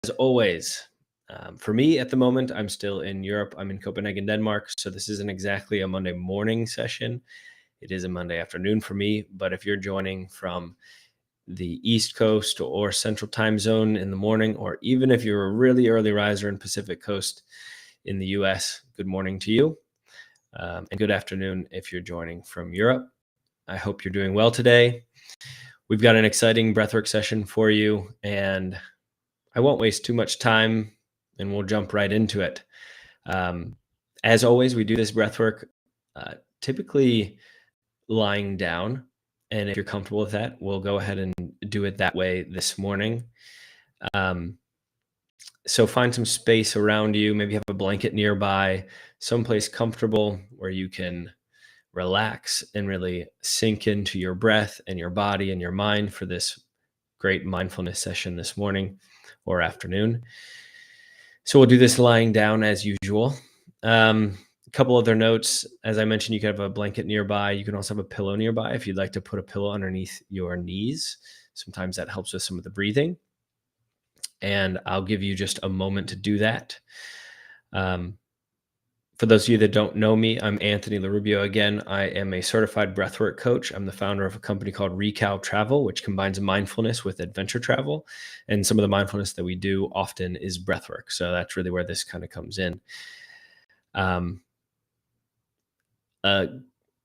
As always, for me at the moment, I'm still in Europe. I'm in Copenhagen, Denmark. So this isn't exactly a Monday morning session. It is a Monday afternoon for me. But if you're joining from the East Coast or Central Time Zone in the morning, or even if you're a really early riser in Pacific Coast in the US, good morning to you. And good afternoon if you're joining from Europe. I hope you're doing well today. We've got an exciting breathwork session for you, and I won't waste too much time, and we'll jump right into it. As always, we do this breathwork typically lying down, and if you're comfortable with that, we'll go ahead and do it that way this morning. So find some space around you, maybe have a blanket nearby, someplace comfortable where you can relax and really sink into your breath and your body and your mind for this great mindfulness session this morning or afternoon. So we'll do this lying down as usual. A couple other notes. As I mentioned, you can have a blanket nearby. You can also have a pillow nearby if you'd like to put a pillow underneath your knees. Sometimes that helps with some of the breathing. And I'll give you just a moment to do that. For those of you that don't know me, I'm Anthony LaRubio again. I am a certified breathwork coach. I'm the founder of a company called Recal Travel, which combines mindfulness with adventure travel. And some of the mindfulness that we do often is breathwork. So that's really where this kind of comes in. A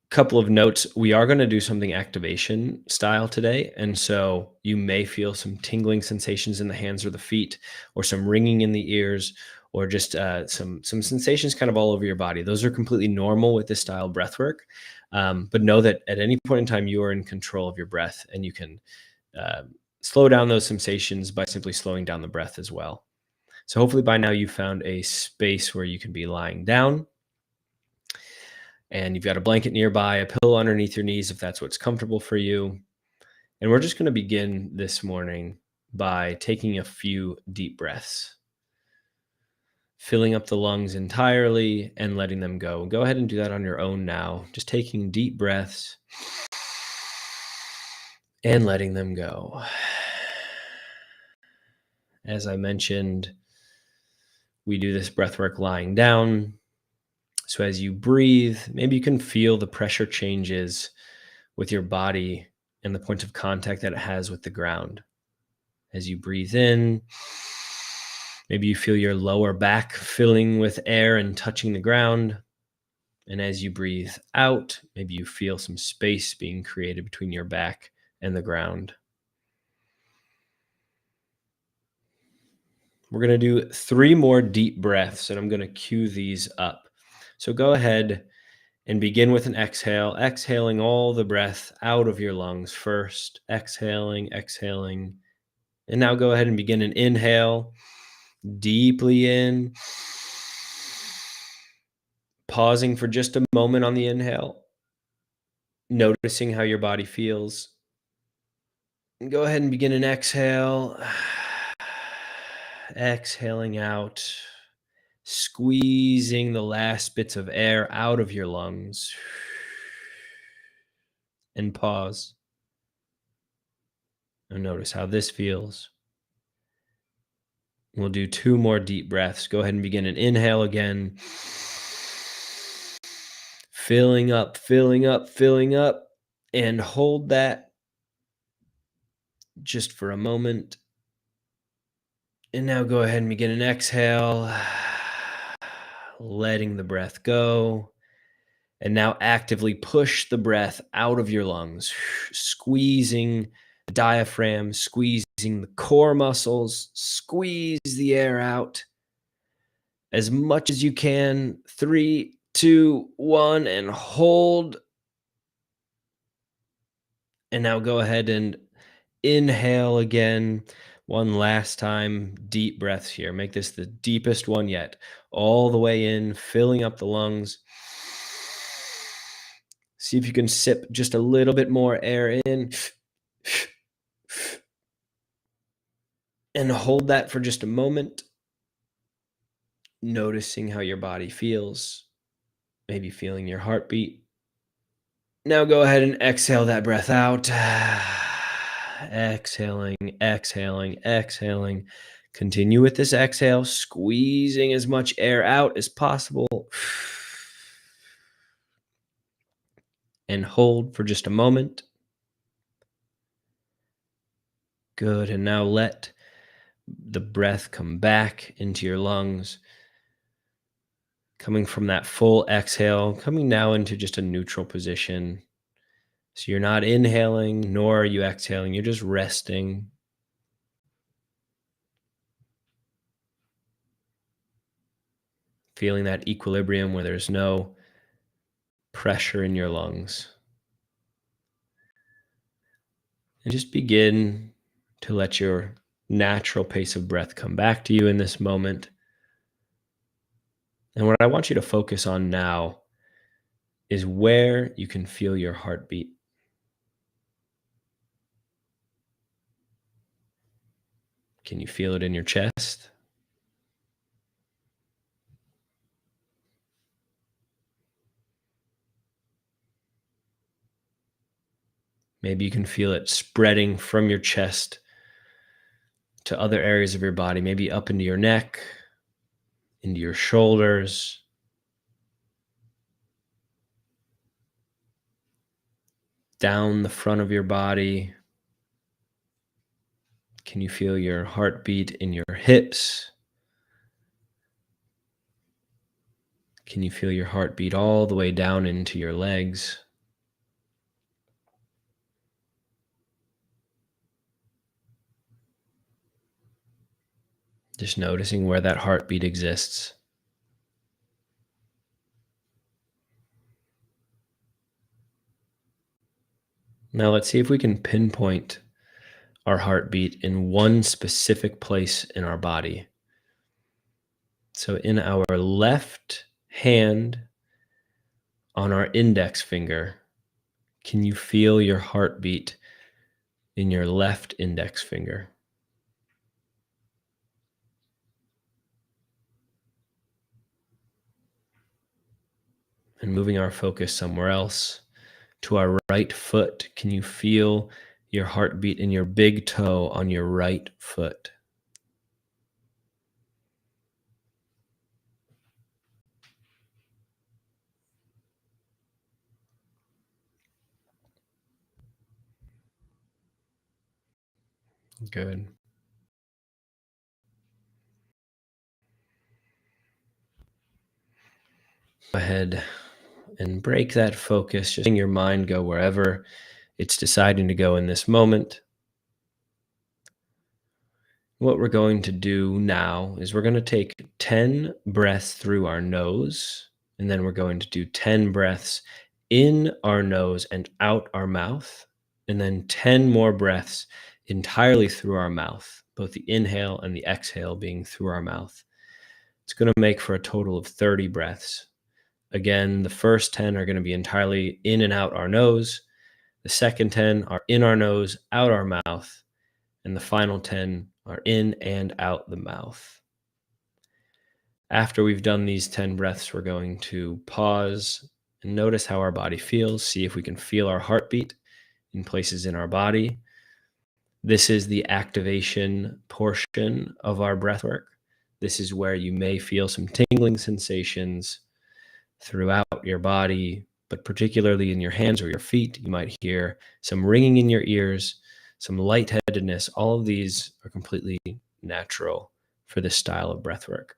couple of notes. We are going to do something activation style today. And so you may feel some tingling sensations in the hands or the feet, or some ringing in the ears, or just some sensations kind of all over your body. Those are completely normal with this style of breath work. But know that at any point in time, you are in control of your breath, and you can slow down those sensations by simply slowing down the breath as well. So hopefully by now you found a space where you can be lying down, and you've got a blanket nearby, a pillow underneath your knees if that's what's comfortable for you. And we're just going to begin this morning by taking a few deep breaths, filling up the lungs entirely and letting them go. Go ahead and do that on your own now, just taking deep breaths and letting them go. As I mentioned, we do this breath work lying down. So as you breathe, maybe you can feel the pressure changes with your body and the point of contact that it has with the ground. As you breathe in, maybe you feel your lower back filling with air and touching the ground. And as you breathe out, maybe you feel some space being created between your back and the ground. We're going to do 3 more deep breaths, and I'm going to cue these up. So go ahead and begin with an exhale, exhaling all the breath out of your lungs first, exhaling. And now go ahead and begin an inhale, deeply in, pausing for just a moment on the inhale, noticing how your body feels. And go ahead and begin an exhale, exhaling out, squeezing the last bits of air out of your lungs, and pause. And notice how this feels. We'll do 2 more deep breaths. Go ahead and begin an inhale again. Filling up, and hold that just for a moment. And now go ahead and begin an exhale, letting the breath go. And now actively push the breath out of your lungs, squeezing the diaphragm, squeezing the core muscles, squeeze the air out as much as you can. 3, 2, 1, and hold. And now go ahead and inhale again. One last time, deep breaths here. Make this the deepest one yet. All the way in, filling up the lungs. See if you can sip just a little bit more air in. And hold that for just a moment. Noticing how your body feels. Maybe feeling your heartbeat. Now go ahead and exhale that breath out. Exhaling. Continue with this exhale, squeezing as much air out as possible. And hold for just a moment. Good. And now let the breath come back into your lungs, coming from that full exhale, coming now into just a neutral position. So you're not inhaling, nor are you exhaling. You're just resting. Feeling that equilibrium where there's no pressure in your lungs. And just begin to let your natural pace of breath come back to you in this moment. And what I want you to focus on now is where you can feel your heartbeat. Can you feel it in your chest? Maybe you can feel it spreading from your chest to other areas of your body, maybe up into your neck, into your shoulders, down the front of your body. Can you feel your heartbeat in your hips? Can you feel your heartbeat all the way down into your legs? Just noticing where that heartbeat exists. Now let's see if we can pinpoint our heartbeat in one specific place in our body. So in our left hand on our index finger, can you feel your heartbeat in your left index finger? And moving our focus somewhere else to our right foot, can you feel your heartbeat in your big toe on your right foot? Good. Go ahead and break that focus, just letting your mind go wherever it's deciding to go in this moment. What we're going to do now is we're going to take 10 breaths through our nose, and then we're going to do 10 breaths in our nose and out our mouth, and then 10 more breaths entirely through our mouth, both the inhale and the exhale being through our mouth. It's going to make for a total of 30 breaths. Again, the first 10 are going to be entirely in and out our nose. The second 10 are in our nose, out our mouth. And the final 10 are in and out the mouth. After we've done these 10 breaths, we're going to pause and notice how our body feels, see if we can feel our heartbeat in places in our body. This is the activation portion of our breath work. This is where you may feel some tingling sensations throughout your body, but particularly in your hands or your feet. You might hear some ringing in your ears, some lightheadedness. All of these are completely natural for this style of breath work.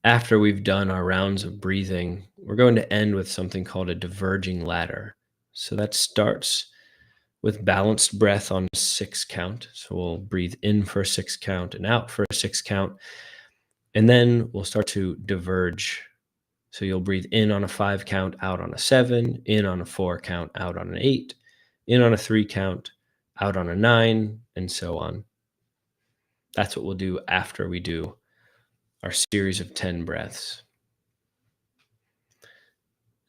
After we've done our rounds of breathing, we're going to end with something called a diverging ladder. So that starts with balanced breath on 6 count. So we'll breathe in for a 6 count and out for a 6 count. And then we'll start to diverge. So you'll breathe in on a 5 count, out on a 7, in on a 4 count, out on an 8, in on a 3 count, out on a 9, and so on. That's what we'll do after we do our series of 10 breaths.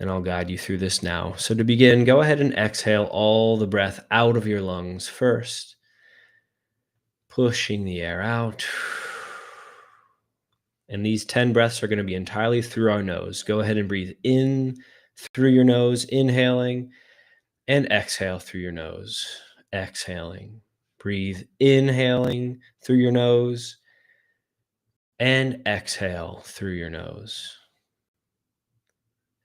And I'll guide you through this now. So to begin, go ahead and exhale all the breath out of your lungs first, pushing the air out. And these 10 breaths are going to be entirely through our nose. Go ahead and breathe in through your nose, inhaling, and exhale through your nose, exhaling. Breathe, inhaling through your nose and exhale through your nose.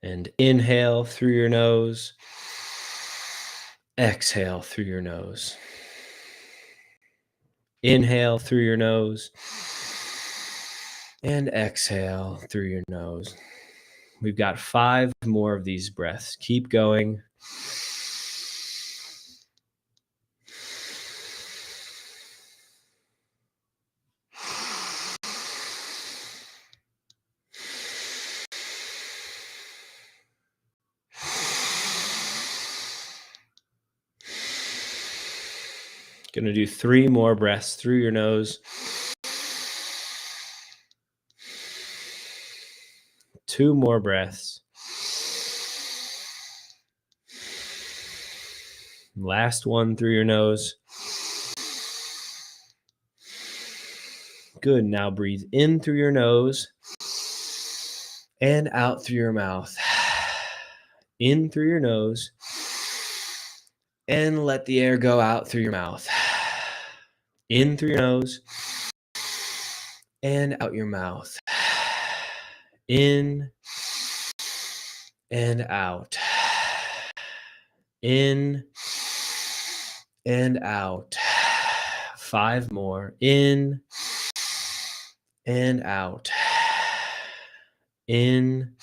And inhale through your nose, exhale through your nose. Inhale through your nose and exhale through your nose. We've got 5 more of these breaths. Keep going. Going to do 3 more breaths through your nose. 2 more breaths. Last one through your nose. Good. Now breathe in through your nose and out through your mouth. In through your nose and let the air go out through your mouth. In through your nose and out your mouth. In and out. In and out. 5 more. In and out. In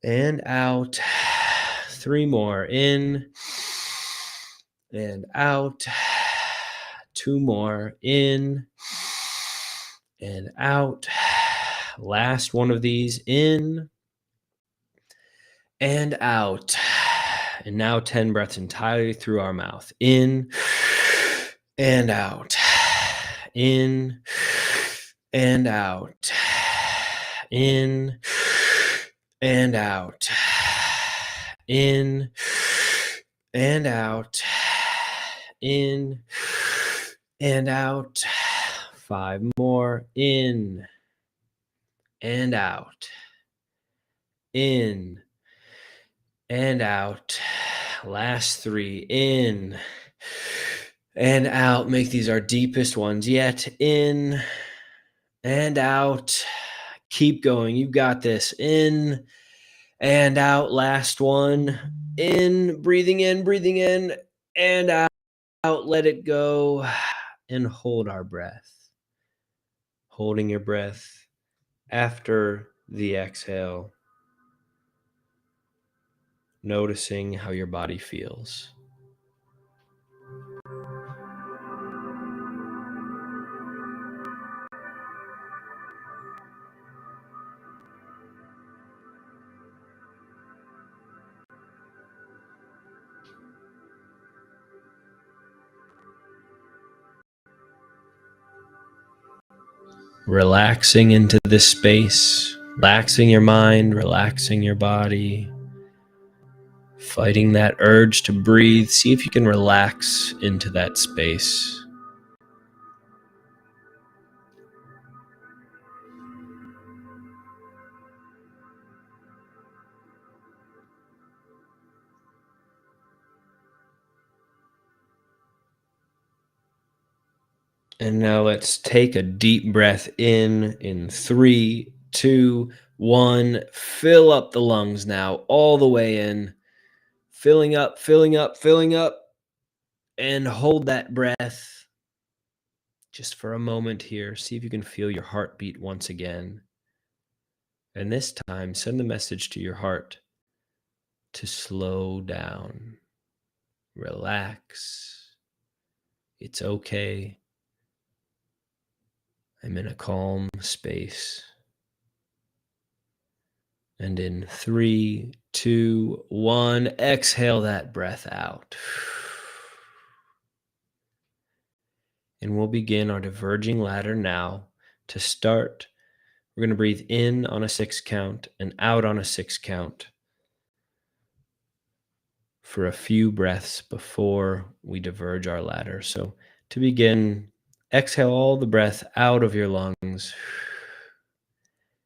and out. 3 more. In and out. 2 more. In and out. Last one of these. In and out. And now 10 breaths entirely through our mouth. In and out. In and out. In and out. In and out. In and out. 5 more. In and out. In and out. Last 3. In and out. Make these our deepest ones yet. In and out. Keep going. You got this. In and out. Last one. In, breathing in, and out. Let it go. And hold our breath. Holding your breath after the exhale. Noticing how your body feels. Relaxing into this space, relaxing your mind, relaxing your body, fighting that urge to breathe. See if you can relax into that space. And now let's take a deep breath in 3, 2, 1. Fill up the lungs now, all the way in. Filling up, filling up, filling up. And hold that breath just for a moment here. See if you can feel your heartbeat once again. And this time, send the message to your heart to slow down. Relax. It's okay. I'm in a calm space. And in 3, 2, 1, exhale that breath out. And we'll begin our diverging ladder now. To start, we're going to breathe in on a 6 count and out on a 6 count for a few breaths before we diverge our ladder. So to begin, exhale all the breath out of your lungs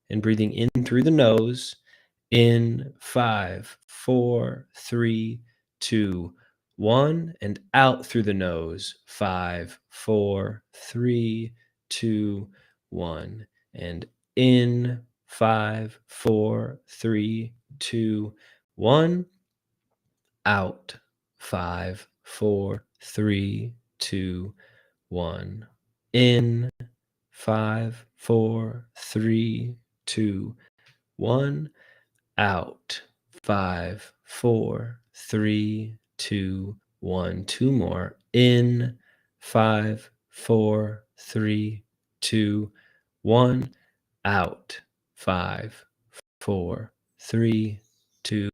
and breathing in through the nose. In 5, 4, 3, 2, 1, and out through the nose. 5, 4, 3, 2, 1. And in 5, 4, 3, 2, 1. Out 5, 4, 3, 2, 1. In 5, 4, 3, 2, 1. Out 5, 4, 3, 2, 1. Two more. In 5, 4, 3, 2, 1. Out 5, 4, 3, 2,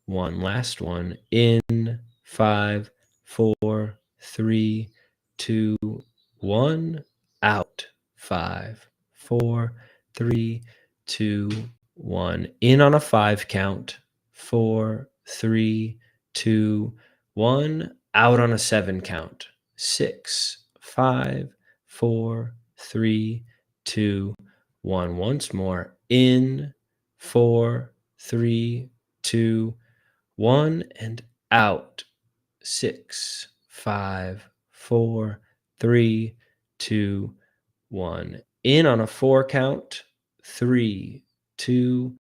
1. Last one. In 5, 4, 3, 2, 1. Out 5, 4, 3, 2, 1. In on a 5 count. 4, 3, 2, 1. Out on a 7 count. 6, 5, 4, 3, 2, 1. Once more. In 4, 3, 2, 1. And out. 6, 5, 4, 3, 2, 1. In on a 4 count. 3, 2,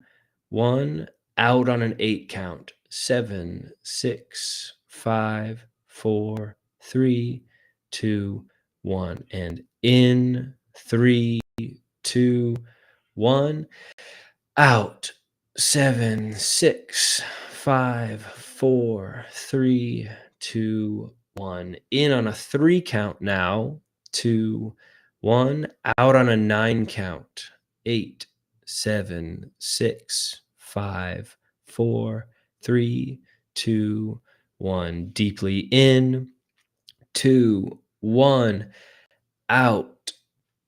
1. Out on an 8 count. 7, 6, 5, 4, 3, 2, 1. And in 3, 2, 1. Out 7, 6, 5, 4, 3, 2, 1. In on a 3 count now. 2, 1. Out on a 9 count. 8, 7, 6, 5, 4, 3, 2, 1. Deeply in. 2, 1. Out.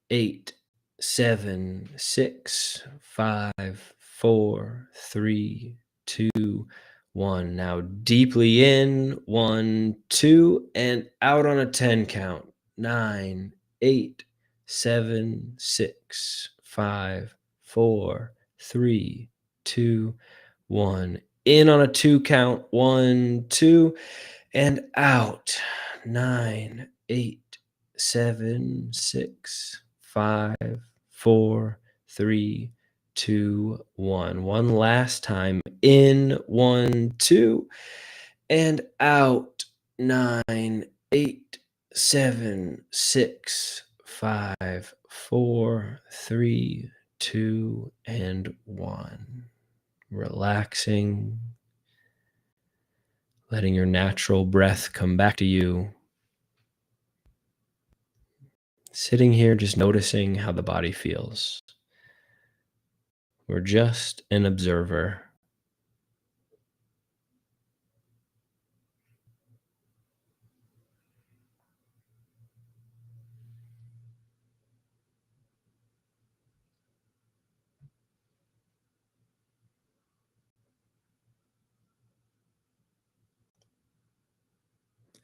8, 7, 6, 5, 4, 3, 2, 1. Now deeply in. 1, 2, and out on a 10 count. 9, 8, 7, 6, 5, 4, 3, 2, 1. In on a 2 count. 1, 2, and out. 9, 8, 7, 6, 5, 4, 3, 2, 1. One last time. In. 1, 2, and out. 9, 8, 7, 6, 5, 4, 3, 2, and 1. Relaxing, letting your natural breath come back to you. Sitting here, just noticing how the body feels. We're just an observer.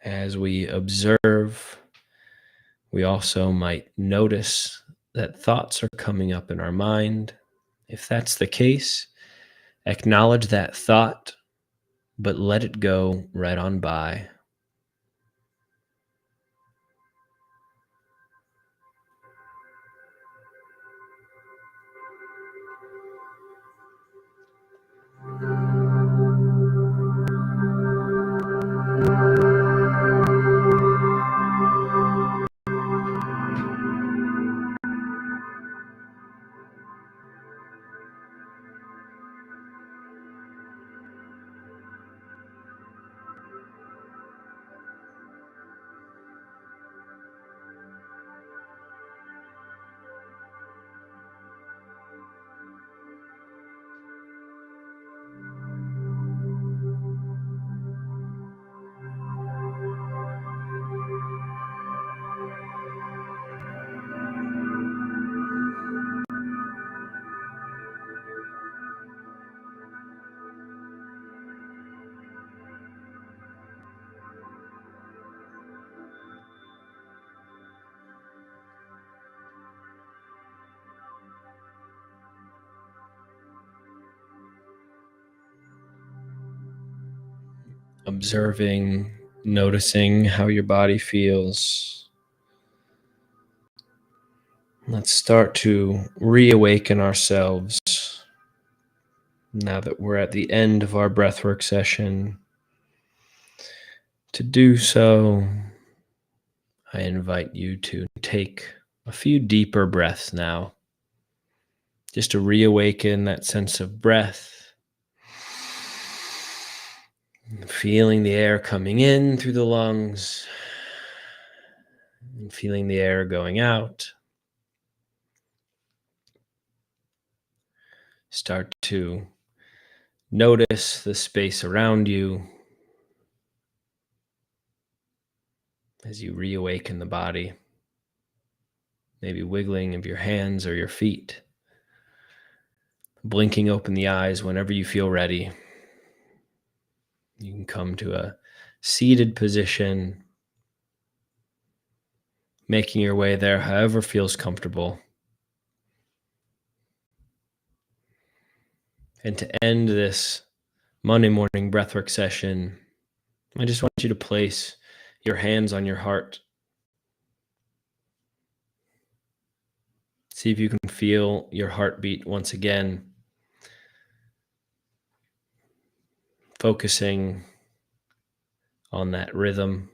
As we observe, we also might notice that thoughts are coming up in our mind. If that's the case, acknowledge that thought, but let it go right on by. Observing noticing how your body feels. Let's start to reawaken ourselves now that we're at the end of our breathwork session. To do so, I invite you to take a few deeper breaths now, just to reawaken that sense of breath, feeling the air coming in through the lungs and feeling the air going out. Start to notice the space around you as you reawaken the body, maybe wiggling of your hands or your feet, blinking open the eyes whenever you feel ready. You can come to a seated position, making your way there however feels comfortable. And to end this Monday morning breathwork session, I just want you to place your hands on your heart. See if you can feel your heartbeat once again, focusing on that rhythm.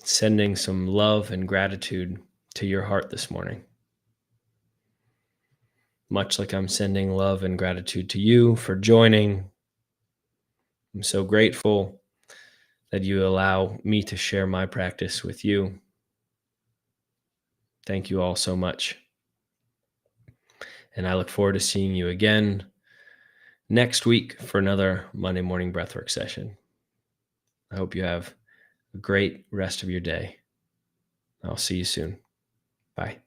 Sending some love and gratitude to your heart this morning. Much like I'm sending love and gratitude to you for joining. I'm so grateful that you allow me to share my practice with you. Thank you all so much. And I look forward to seeing you again next week for another Monday morning breathwork session. I hope you have a great rest of your day. I'll see you soon. Bye.